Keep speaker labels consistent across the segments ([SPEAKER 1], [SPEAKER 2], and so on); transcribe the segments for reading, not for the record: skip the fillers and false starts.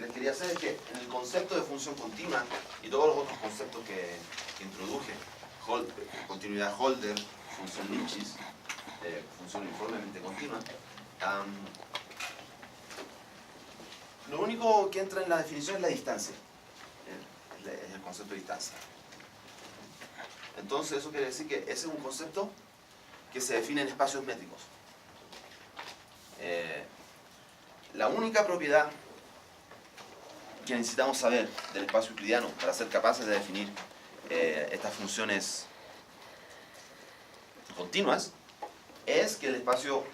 [SPEAKER 1] les quería hacer es que en el concepto de función continua y todos los otros conceptos que introduje, continuidad Holder, función Lipschitz, función uniformemente continua, lo único que entra en la definición es la distancia, es el concepto de distancia. Entonces eso quiere decir que ese es un concepto que se define en espacios métricos. La única propiedad que necesitamos saber del espacio euclidiano para ser capaces de definir estas funciones continuas es que el espacio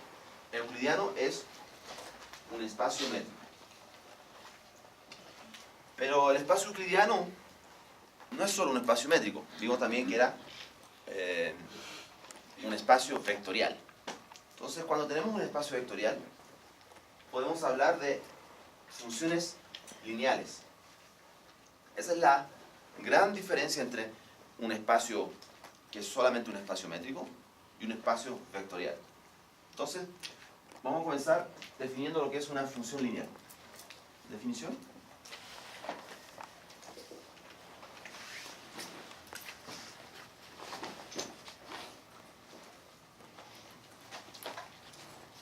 [SPEAKER 1] euclidiano es un espacio métrico. Pero el espacio euclidiano no es solo un espacio métrico, vimos también que era un espacio vectorial. Entonces, cuando tenemos un espacio vectorial, podemos hablar de funciones lineales. Esa es la gran diferencia entre un espacio que es solamente un espacio métrico y un espacio vectorial. Entonces, vamos a comenzar definiendo lo que es una función lineal. ¿Definición?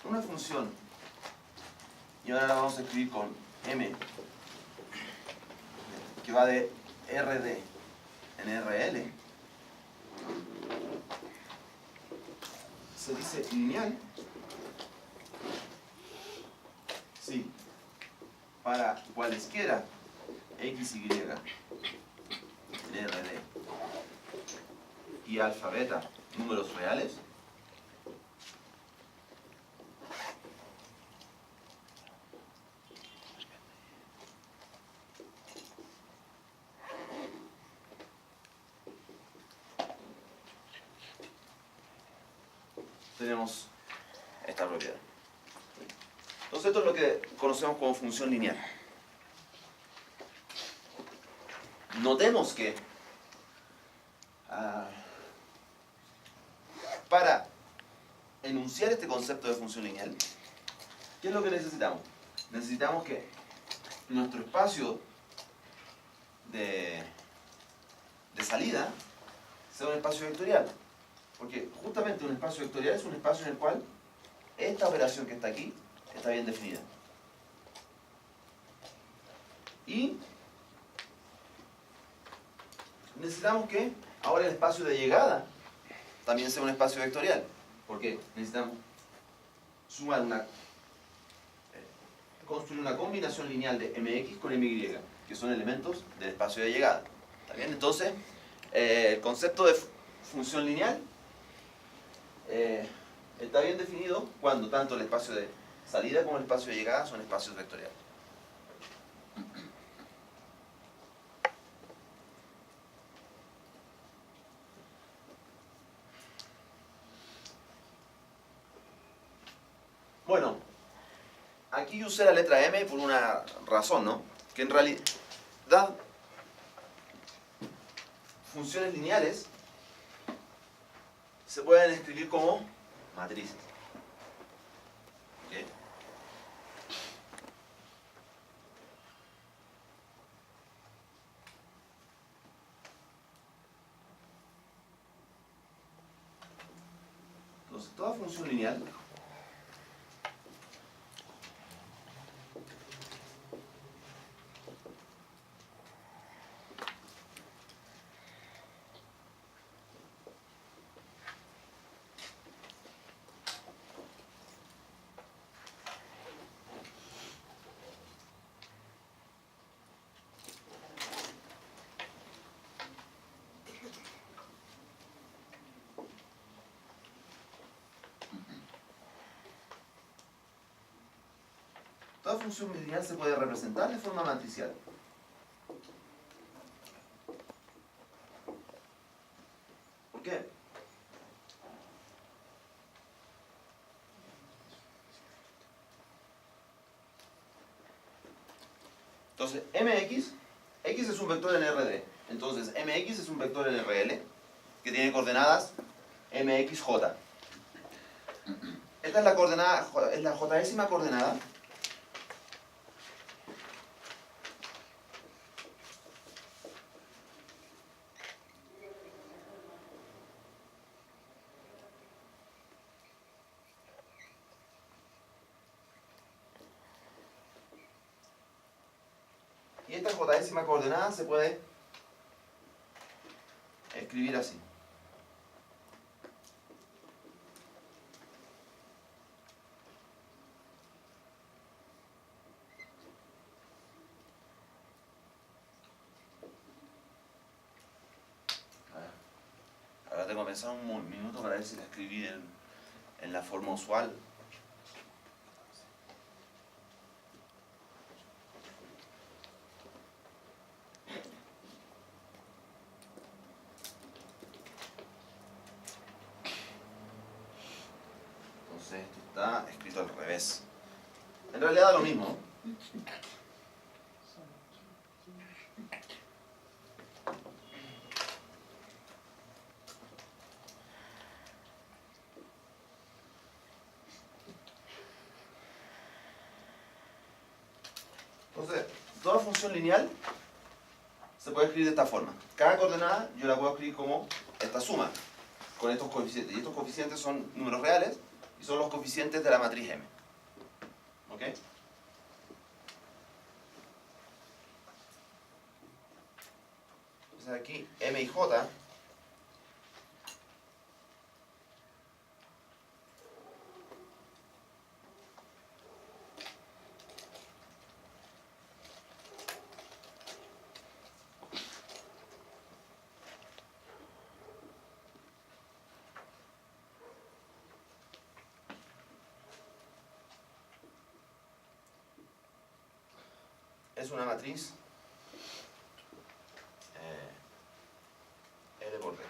[SPEAKER 1] Una función, y ahora la vamos a escribir con m, que va de Rd en Rl, se dice lineal si para cualesquiera x, y en Rd y alfa, beta, números reales, tenemos esta propiedad. Entonces esto es lo que conocemos como función lineal. Notemos que para enunciar este concepto de función lineal, ¿qué es lo que necesitamos? Necesitamos que nuestro espacio de salida sea un espacio vectorial. Porque justamente un espacio vectorial es un espacio en el cual esta operación que está aquí está bien definida. Y necesitamos que ahora el espacio de llegada también sea un espacio vectorial. Porque necesitamos construir una combinación lineal de mx con my, que son elementos del espacio de llegada. ¿Está bien? Entonces, el concepto de función lineal está bien definido cuando tanto el espacio de salida como el espacio de llegada son espacios vectoriales. Bueno, aquí yo usé la letra M por una razón, ¿no? Que en realidad funciones lineales se pueden escribir como matrices. ¿Okay? Entonces, toda función lineal lineal se puede representar de forma matricial. ¿Por qué? Entonces, mx, x es un vector en Rd. Entonces, mx es un vector en Rl que tiene coordenadas mxj. Esta es la coordenada, es la jésima coordenada Y esta j-ésima coordenada se puede escribir así. Ahora tengo que pensar un minuto para ver si la escribí en la forma usual. Entonces esto está escrito al revés. En realidad da lo mismo, ¿no? Entonces, toda función lineal se puede escribir de esta forma. Cada coordenada yo la puedo escribir como esta suma, con estos coeficientes. Y estos coeficientes son números reales y son los coeficientes de la matriz M. ¿Ok? Entonces aquí M y J es una matriz L por D.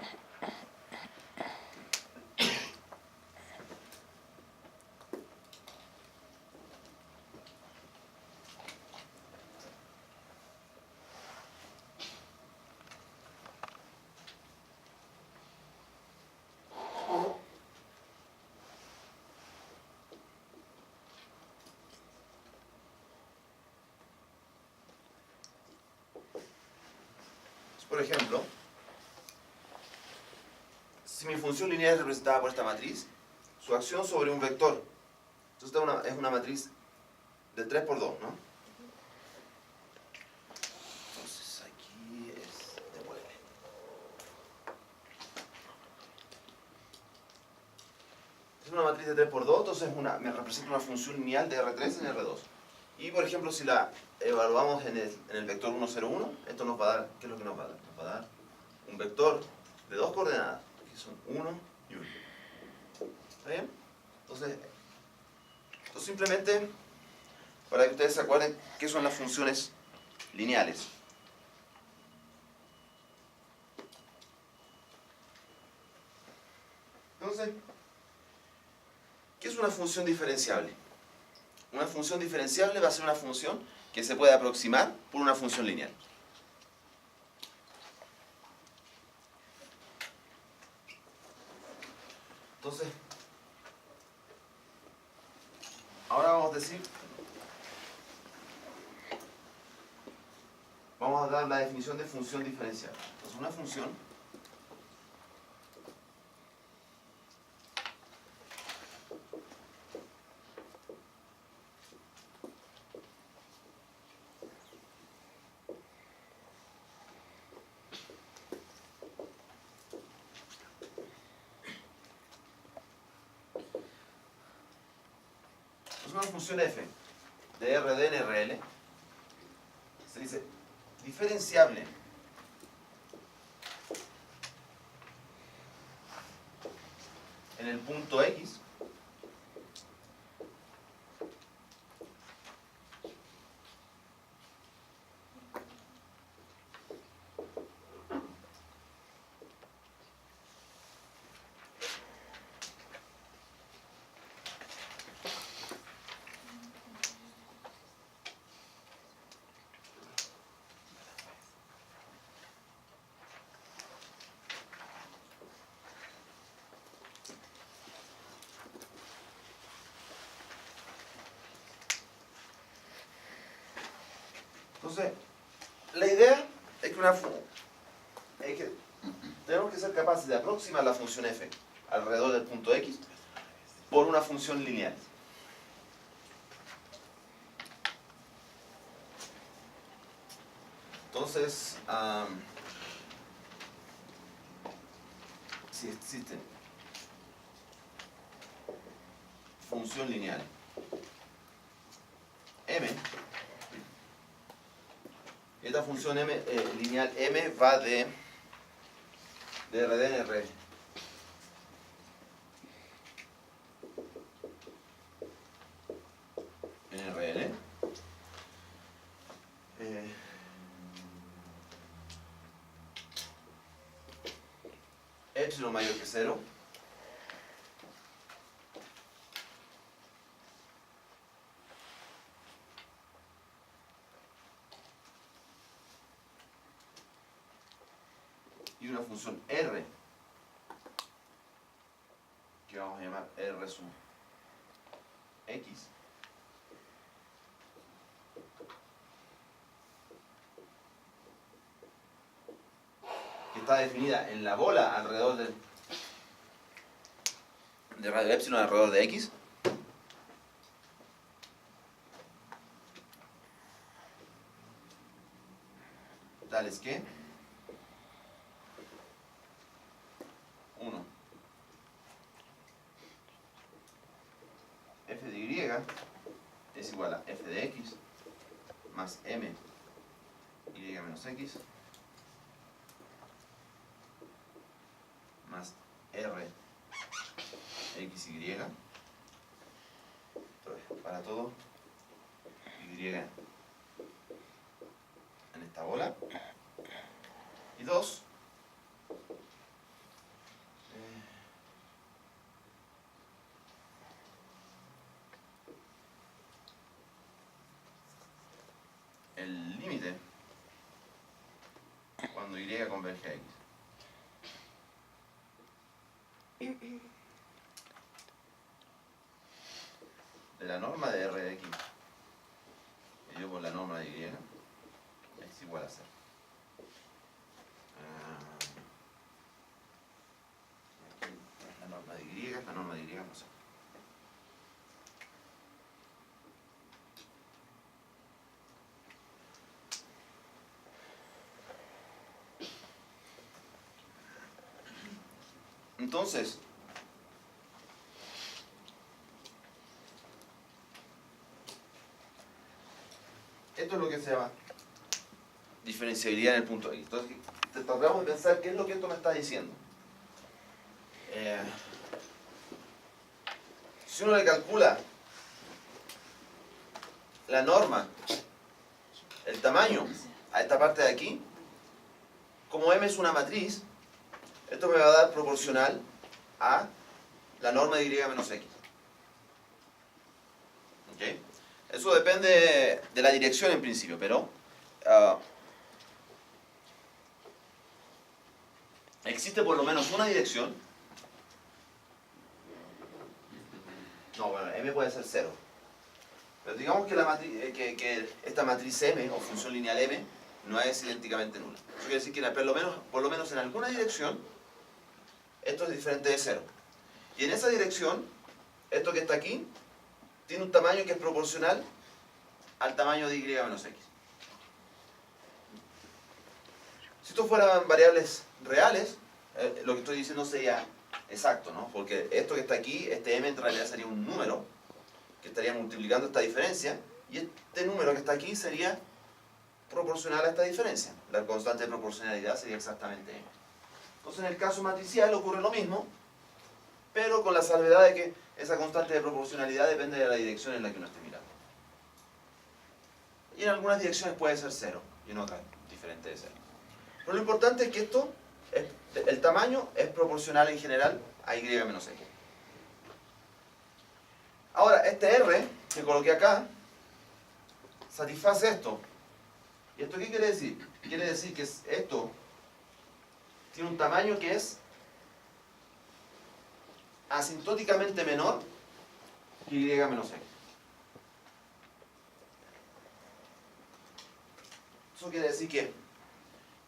[SPEAKER 1] Por ejemplo, si mi función lineal es representada por esta matriz, su acción sobre un vector, entonces esta es una matriz de 3 por 2, ¿no? Entonces aquí es devuelve. Es una matriz de 3 por 2, entonces me representa una función lineal de R3 en R2. Y por ejemplo, si la evaluamos en el vector 1, 0, 1, esto nos va a dar, ¿qué es lo que nos va a dar? Nos va a dar un vector de dos coordenadas, que son 1 y 1. ¿Está bien? Entonces, esto simplemente para que ustedes se acuerden qué son las funciones lineales. Entonces, ¿qué es una función diferenciable? Una función diferenciable va a ser una función que se puede aproximar por una función lineal. Entonces, ahora vamos a dar la definición de función diferenciable. Entonces, una función f de Rd en Rl se dice diferenciable en el punto X Entonces, la idea es que tenemos que ser capaces de aproximar la función f alrededor del punto x por una función lineal. Entonces, si existe función lineal m, esta función m, lineal m va de Rd en Rn. En Rn. Epsilon mayor que 0. Y una función R, que vamos a llamar R sub X, que está definida en la bola alrededor de radio epsilon alrededor de X. Tales que 1 f de y es igual a f de x más m y menos x más r x y. Entonces, para todo y en esta bola. Y 2 el límite cuando y converge a x. De la norma de r de x dividido por la norma de y es igual a 0. La norma de y es la norma de y, no sé. Entonces, esto es lo que se llama diferenciabilidad en el punto X. Entonces, tratamos de pensar qué es lo que esto me está diciendo. Si uno le calcula la norma, el tamaño a esta parte de aquí, como M es una matriz, esto me va a dar proporcional a la norma de y menos x. ¿Okay? Eso depende de la dirección en principio, pero existe por lo menos una dirección. No, bueno, M puede ser 0. Pero digamos que, que esta matriz M, o función lineal M, no es idénticamente nula. Eso quiere decir que por lo menos en alguna dirección, esto es diferente de 0. Y en esa dirección, esto que está aquí, tiene un tamaño que es proporcional al tamaño de y menos x. Si esto fueran variables reales, lo que estoy diciendo sería exacto, ¿no? Porque esto que está aquí, este m en realidad sería un número que estaría multiplicando esta diferencia, y este número que está aquí sería proporcional a esta diferencia. La constante de proporcionalidad sería exactamente m. Entonces en el caso matricial ocurre lo mismo, pero con la salvedad de que esa constante de proporcionalidad depende de la dirección en la que uno esté mirando. Y en algunas direcciones puede ser 0, y en otras diferente de 0. Pero lo importante es que el tamaño es proporcional en general a y menos x. Ahora, este r que coloqué acá satisface esto. ¿Y esto qué quiere decir? Quiere decir que esto tiene un tamaño que es asintóticamente menor que y menos x. Eso quiere decir que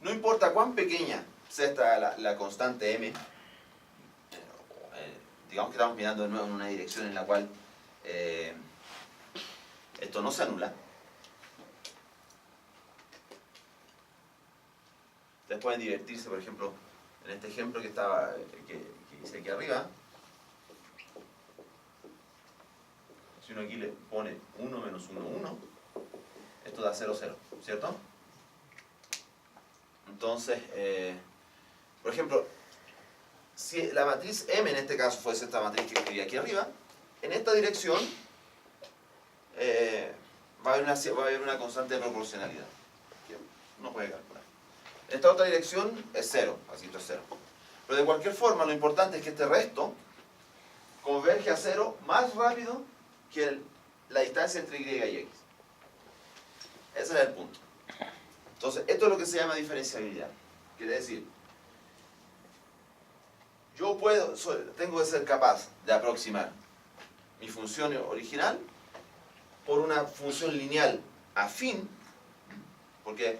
[SPEAKER 1] no importa cuán pequeña sea la constante m, digamos que estamos mirando de nuevo en una dirección en la cual esto no se anula, Ustedes pueden divertirse, por ejemplo, en este ejemplo que hice aquí arriba. Si uno aquí le pone 1 menos 1, 1, esto da 0, 0, ¿cierto? Entonces, por ejemplo, si la matriz M en este caso fuese esta matriz que escribí aquí arriba, en esta dirección va a haber una constante de proporcionalidad que uno puede calcular. En esta otra dirección es 0, así esto es 0. Pero de cualquier forma, lo importante es que este resto converge a 0 más rápido que la distancia entre Y y X. Ese es el punto. Entonces, esto es lo que se llama diferenciabilidad. Quiere decir, yo tengo que ser capaz de aproximar mi función original por una función lineal afín, porque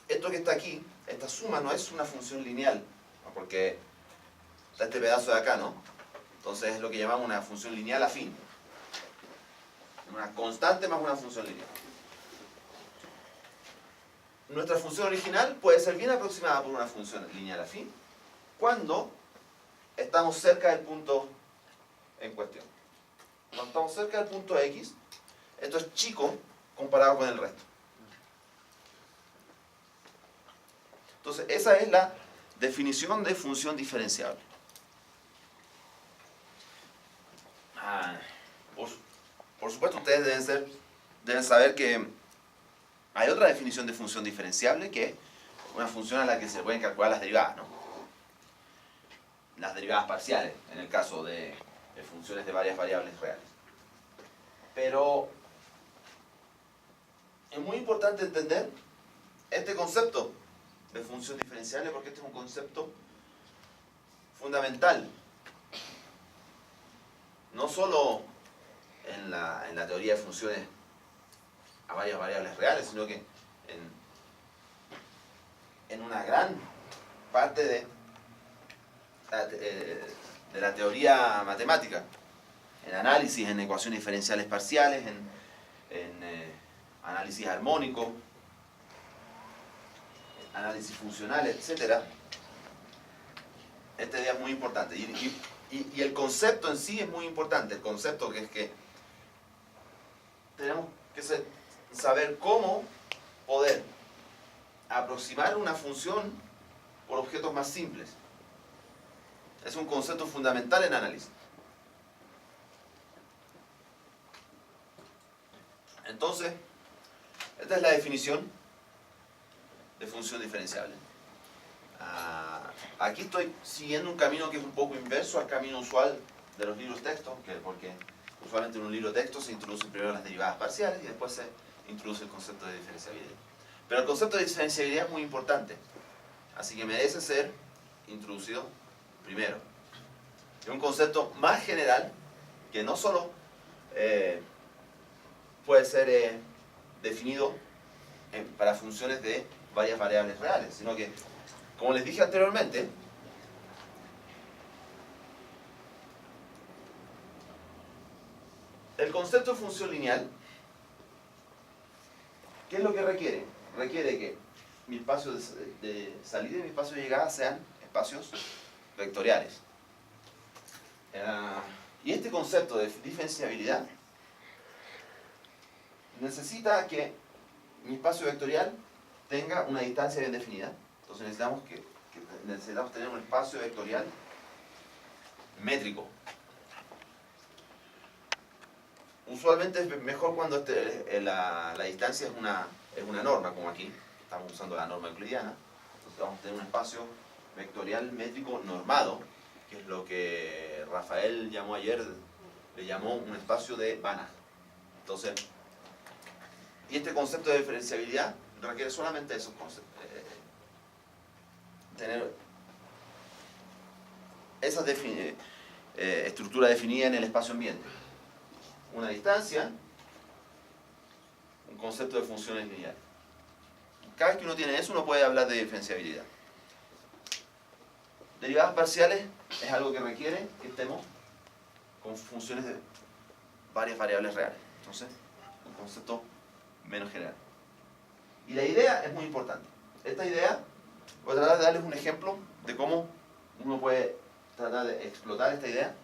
[SPEAKER 1] esto que está aquí, esta suma no es una función lineal, ¿no? Porque está este pedazo de acá, ¿no? Entonces es lo que llamamos una función lineal afín. Una constante más una función lineal. Nuestra función original puede ser bien aproximada por una función lineal afín cuando estamos cerca del punto en cuestión. Cuando estamos cerca del punto X, esto es chico comparado con el resto. Entonces, esa es la definición de función diferenciable. Por supuesto, ustedes deben saber que hay otra definición de función diferenciable, que es una función a la que se pueden calcular las derivadas, ¿no? Las derivadas parciales, en el caso de funciones de varias variables reales. Pero es muy importante entender este concepto de función diferenciable, porque este es un concepto fundamental. No solo en la teoría de funciones a varias variables reales, sino que en una gran parte de la teoría matemática, en análisis, en ecuaciones diferenciales parciales, en análisis armónico, análisis funcional, etc. Esta idea es muy importante. Y el concepto en sí es muy importante. El concepto que es que tenemos que saber cómo poder aproximar una función por objetos más simples. Es un concepto fundamental en análisis. Entonces, esta es la definición de función diferenciable. Aquí estoy siguiendo un camino que es un poco inverso al camino usual de los libros textos, porque usualmente en un libro texto se introducen primero las derivadas parciales y después se introduce el concepto de diferenciabilidad. Pero el concepto de diferenciabilidad es muy importante, así que merece ser introducido primero. Es un concepto más general que no solo puede ser definido para funciones de varias variables reales, sino que, como les dije anteriormente, el concepto de función lineal, ¿qué es lo que requiere? Requiere que mi espacio de salida y mi espacio de llegada sean espacios vectoriales. Y este concepto de diferenciabilidad necesita que mi espacio vectorial tenga una distancia bien definida. Entonces necesitamos tener un espacio vectorial métrico. Usualmente es mejor cuando la distancia es una norma, como aquí. Estamos usando la norma euclidiana. Entonces vamos a tener un espacio vectorial métrico normado, que es lo que Rafael llamó ayer, le llamó un espacio de Banach. Entonces, y este concepto de diferenciabilidad requiere solamente esos conceptos. Tener esa estructura definida en el espacio ambiente. Una distancia, un concepto de funciones lineales. Cada vez que uno tiene eso, uno puede hablar de diferenciabilidad. Derivadas parciales es algo que requiere que estemos con funciones de varias variables reales. Entonces, un concepto menos general. Y la idea es muy importante. Esta idea Voy a tratar de darles un ejemplo de cómo uno puede tratar de explotar esta idea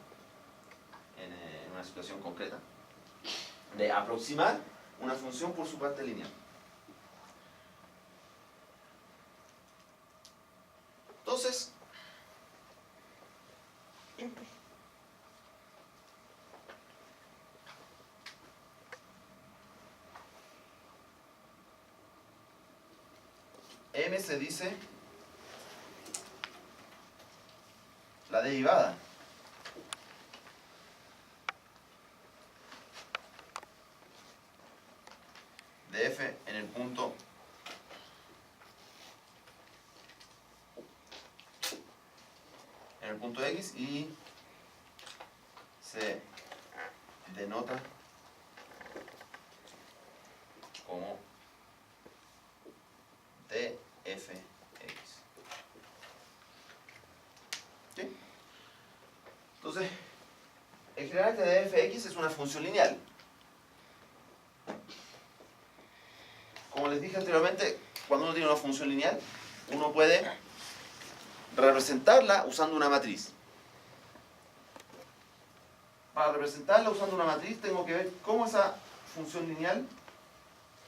[SPEAKER 1] en una situación concreta, de aproximar una función por su parte lineal. Entonces, M se dice la derivada de f en el punto x y se denota como dfx. ¿Sí? Entonces, el general de dfx es una función lineal. Como les dije anteriormente, cuando uno tiene una función lineal, uno puede representarla usando una matriz. Para representarla usando una matriz tengo que ver cómo esa función lineal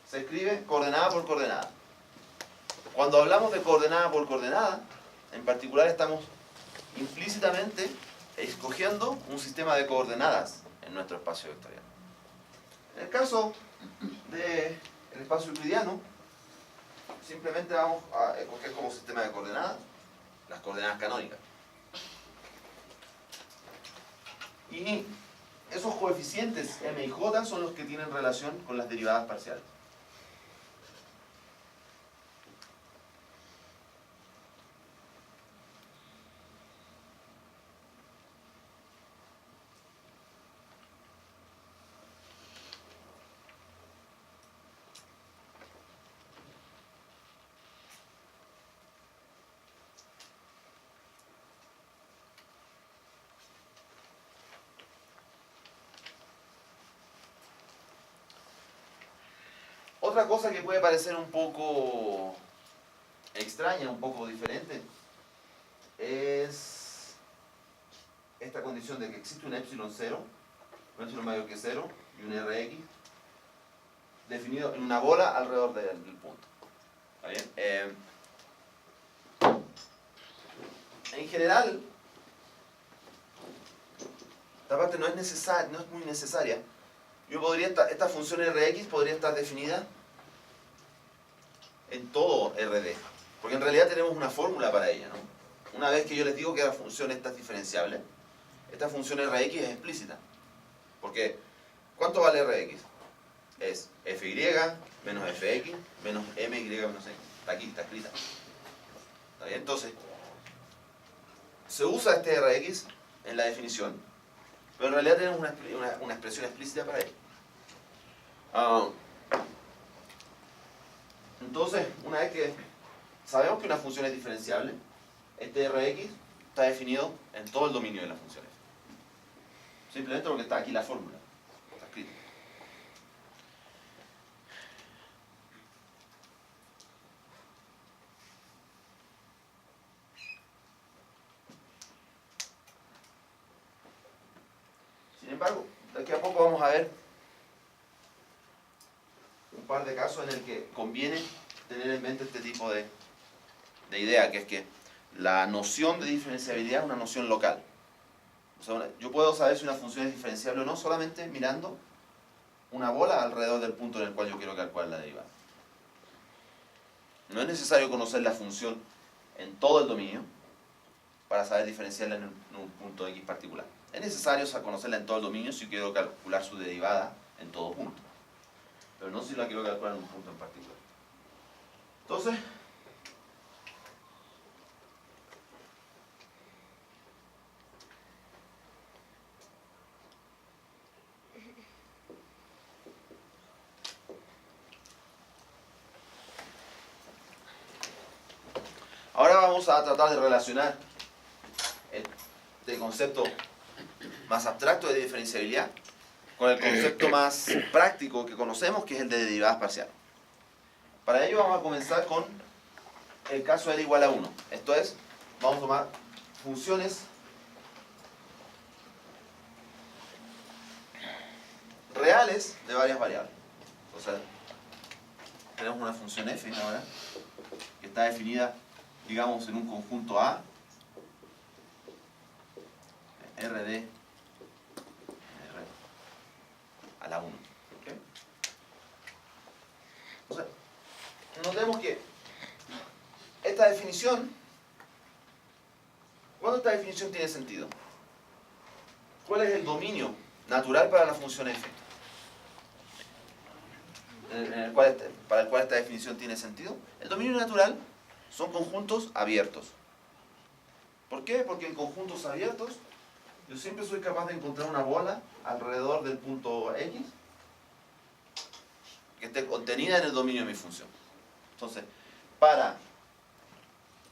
[SPEAKER 1] se escribe coordenada por coordenada. Cuando hablamos de coordenada por coordenada, en particular estamos implícitamente escogiendo un sistema de coordenadas en nuestro espacio vectorial. En el caso del espacio euclidiano, simplemente vamos a escoger como sistema de coordenadas las coordenadas canónicas. Y esos coeficientes m y j son los que tienen relación con las derivadas parciales. Otra cosa que puede parecer un poco extraña, un poco diferente, es esta condición de que existe un epsilon 0, un epsilon mayor que 0 y un rx definido en una bola alrededor del punto. ¿Está bien? En general, esta parte no es muy necesaria. Yo podría esta función Rx podría estar definida en todo RD, porque en realidad tenemos una fórmula para ella, ¿no? Una vez que yo les digo que la función esta es diferenciable, esta función Rx es explícita, porque ¿cuánto vale Rx? Es fy menos fx menos my menos x. Está aquí, está escrita. ¿Está bien? Entonces, se usa este Rx en la definición, pero en realidad tenemos una expresión explícita para ello. Entonces, una vez que sabemos que una función es diferenciable, este Rx está definido en todo el dominio de la función f. Simplemente porque está aquí la fórmula. Está escrito. Sin embargo, de aquí a poco vamos a ver un par de casos en el que conviene tener en mente este tipo de idea, que es que la noción de diferenciabilidad es una noción local. O sea, yo puedo saber si una función es diferenciable o no solamente mirando una bola alrededor del punto en el cual yo quiero calcular la derivada. No es necesario conocer la función en todo el dominio para saber diferenciarla en un punto X particular. Es necesario conocerla en todo el dominio si quiero calcular su derivada en todo punto, pero no si la quiero calcular en un punto en particular. Entonces, ahora vamos a tratar de relacionar este concepto más abstracto de diferenciabilidad con el concepto más práctico que conocemos, que es el de derivadas parciales. Para ello vamos a comenzar con el caso L igual a 1. Esto es, vamos a tomar funciones reales de varias variables. Entonces, tenemos una función f ahora, que está definida, digamos, en un conjunto A, R de R a la 1. ¿Okay? Entonces, notemos que esta definición, ¿cuándo esta definición tiene sentido? ¿Cuál es el dominio natural para la función f? Para el cual esta definición tiene sentido. El dominio natural son conjuntos abiertos. ¿Por qué? Porque en conjuntos abiertos yo siempre soy capaz de encontrar una bola alrededor del punto X que esté contenida en el dominio de mi función. Entonces, para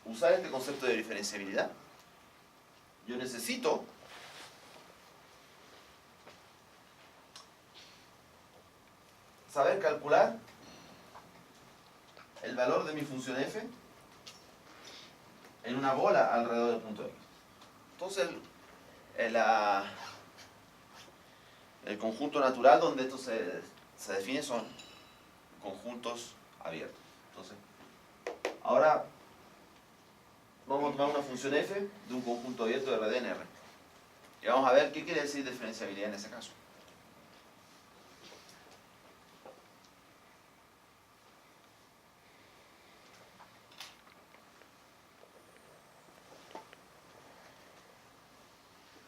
[SPEAKER 1] usar este concepto de diferenciabilidad, yo necesito saber calcular el valor de mi función f en una bola alrededor del punto X. Entonces, el conjunto natural donde esto se define son conjuntos abiertos. Entonces, ahora vamos a tomar una función f de un conjunto abierto de Rd en R. Y vamos a ver qué quiere decir diferenciabilidad en ese caso.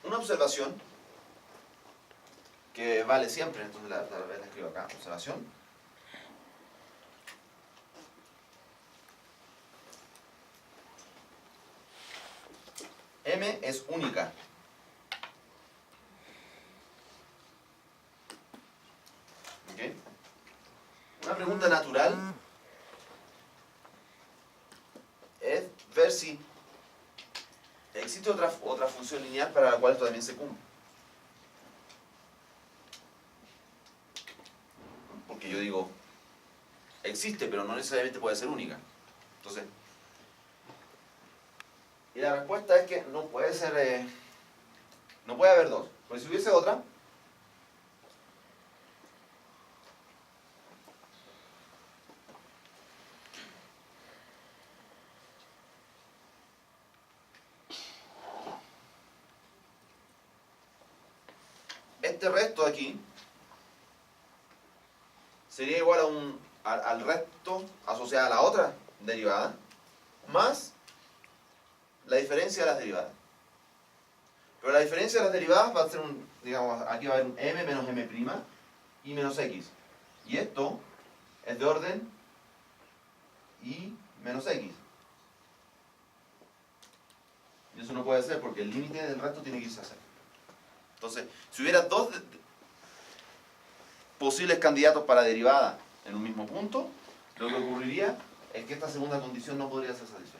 [SPEAKER 1] Una observación que vale siempre, entonces la escribo acá, observación. M es única. ¿Okay? Una pregunta natural es ver si existe otra función lineal para la cual esto también se cumple. Porque yo digo, existe, pero no necesariamente puede ser única. Entonces, y la respuesta es que no puede ser, no puede haber dos. Porque si hubiese otra, este resto de aquí sería igual al resto asociado a la otra derivada, más la diferencia de las derivadas. Pero la diferencia de las derivadas va a ser digamos, aquí va a haber un m menos m' y menos x. Y esto es de orden y menos x. Y eso no puede ser porque el límite del resto tiene que irse a 0. Entonces, si hubiera dos posibles candidatos para derivada en un mismo punto, lo que ocurriría es que esta segunda condición no podría ser satisfecha.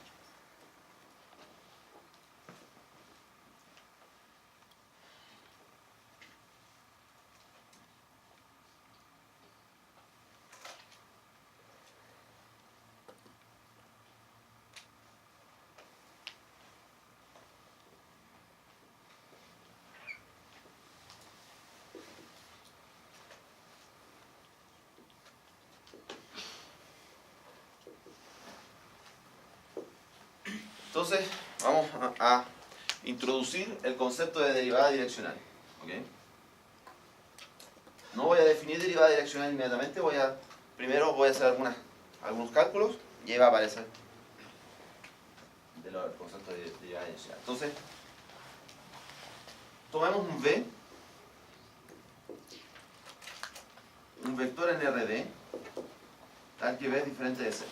[SPEAKER 1] Entonces, vamos a introducir el concepto de derivada direccional. ¿Okay? No voy a definir derivada direccional inmediatamente, primero voy a hacer algunos cálculos y ahí va a aparecer el concepto de derivada direccional. Entonces, tomemos un V, un vector en RD, tal que V es diferente de C.